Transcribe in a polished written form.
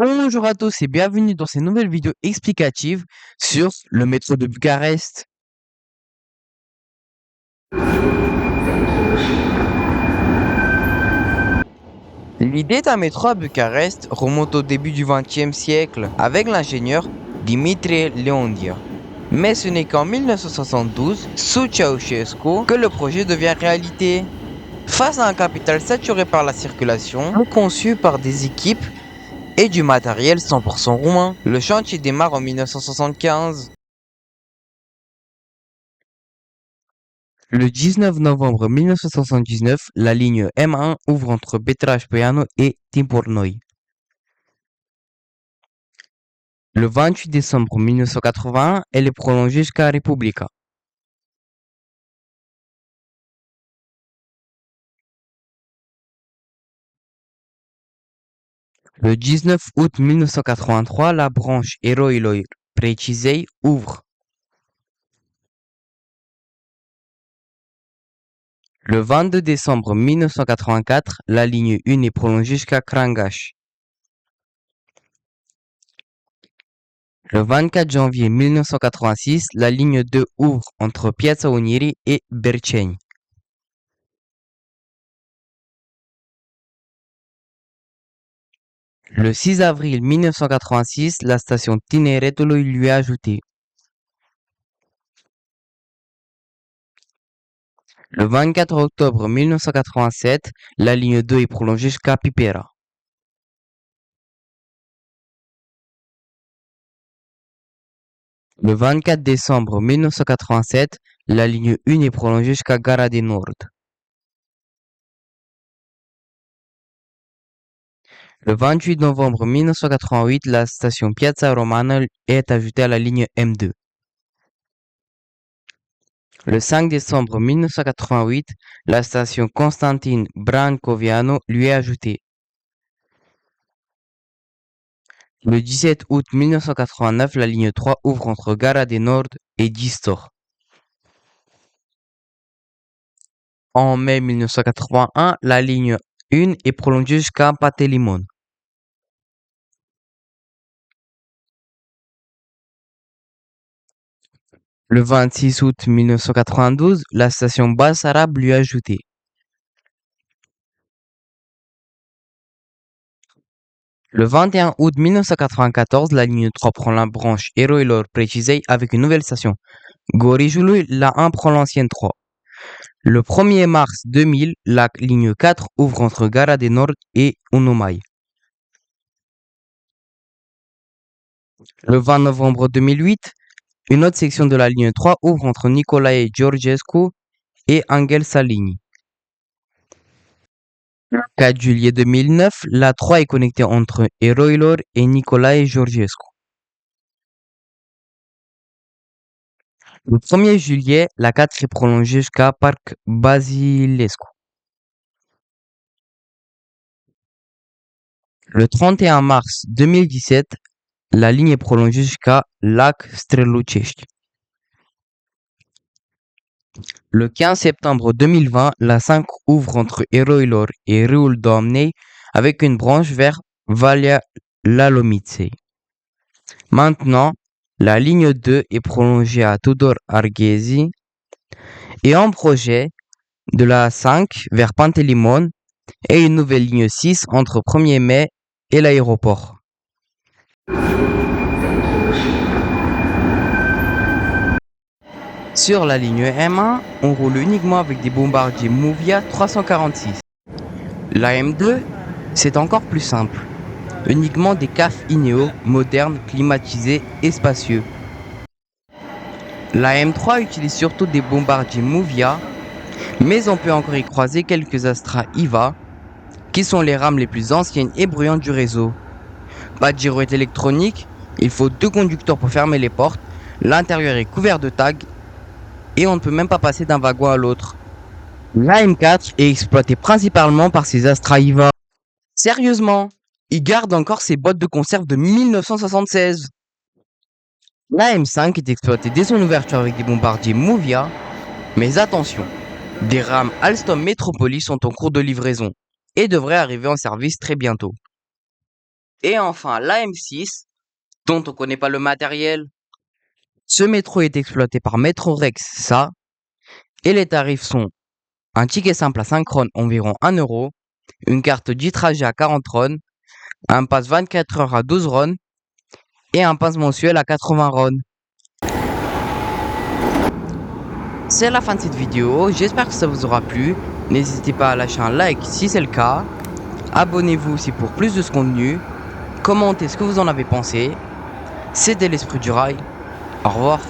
Bonjour à tous et bienvenue dans ces nouvelles vidéos explicatives sur le métro de Bucarest. L'idée d'un métro à Bucarest remonte au début du XXe siècle avec l'ingénieur Dimitrie Leondia. Mais ce n'est qu'en 1972, sous Ceausescu, que le projet devient réalité. Face à un capital saturé par la circulation, conçu par des équipes et du matériel 100% roumain, le chantier démarre en 1975. Le 19 novembre 1979, la ligne M1 ouvre entre Petraș-Poianu et Timpurnoi. Le 28 décembre 1981, elle est prolongée jusqu'à Republica. Le 19 août 1983, la branche Eroilor-Precisei ouvre. Le 22 décembre 1984, la ligne 1 est prolongée jusqu'à Crangaș. Le 24 janvier 1986, la ligne 2 ouvre entre Piața Unirii et Berceni. Le 6 avril 1986, la station Tineretului lui est ajoutée. Le 24 octobre 1987, la ligne 2 est prolongée jusqu'à Pipera. Le 24 décembre 1987, la ligne 1 est prolongée jusqu'à Gara de Nord. Le 28 novembre 1988, la station Piața Romană est ajoutée à la ligne M2. Le 5 décembre 1988, la station Constantin Brâncoveanu lui est ajoutée. Le 17 août 1989, la ligne 3 ouvre entre Gara de Nord et Distor. En mai 1981, la ligne 1 est prolongée jusqu'à Pantelimon. Le 26 août 1992, la station Basarab lui est ajoutée. Le 21 août 1994, la ligne 3 prend la branche Eroilor-Precisei avec une nouvelle station. Gorijului, la 1 prend l'ancienne 3. Le 1er mars 2000, la ligne 4 ouvre entre Gara de Nord et Unumai. Le 20 novembre 2008, une autre section de la ligne 3 ouvre entre Nicolae Georgescu et Angel Salini. Le 4 juillet 2009, la 3 est connectée entre Eroilor et Nicolae Georgescu. Le 1er juillet, la 4 est prolongée jusqu'à Parc Basilescu. Le 31 mars 2017, la ligne est prolongée jusqu'à Lac Strălucești. Le 15 septembre 2020, la 5 ouvre entre Eroilor et Râul Doamnei avec une branche vers Valea Lalomiței. Maintenant, la ligne 2 est prolongée à Tudor Arghezi et en projet de la 5 vers Pantelimon et une nouvelle ligne 6 entre 1er mai et l'aéroport. Sur la ligne M1, on roule uniquement avec des bombardiers Movia 346. La M2, c'est encore plus simple. Uniquement des CAF Ineo modernes, climatisés et spacieux. La M3 utilise surtout des bombardiers Movia, mais on peut encore y croiser quelques Astra IVA, qui sont les rames les plus anciennes et bruyantes du réseau. Pas de girouette électronique, il faut 2 conducteurs pour fermer les portes, l'intérieur est couvert de tags, et on ne peut même pas passer d'un wagon à l'autre. La M4 est exploitée principalement par ces Astra IVA. Sérieusement, ils gardent encore ces boîtes de conserve de 1976. La M5 est exploitée dès son ouverture avec des bombardiers Movia, mais attention, des rames Alstom Metropolis sont en cours de livraison et devraient arriver en service très bientôt. Et enfin, la M6, dont on connaît pas le matériel. Ce métro est exploité par Metrorex, ça, et les tarifs sont un ticket simple à 5 ron environ 1 euro, une carte 10 trajets à 40 ron, un pass 24 heures à 12 ron et un pass mensuel à 80 ron. C'est la fin de cette vidéo, j'espère que ça vous aura plu. N'hésitez pas à lâcher un like si c'est le cas. Abonnez-vous aussi pour plus de ce contenu. Commentez ce que vous en avez pensé. C'était l'Esprit du Rail. Au revoir.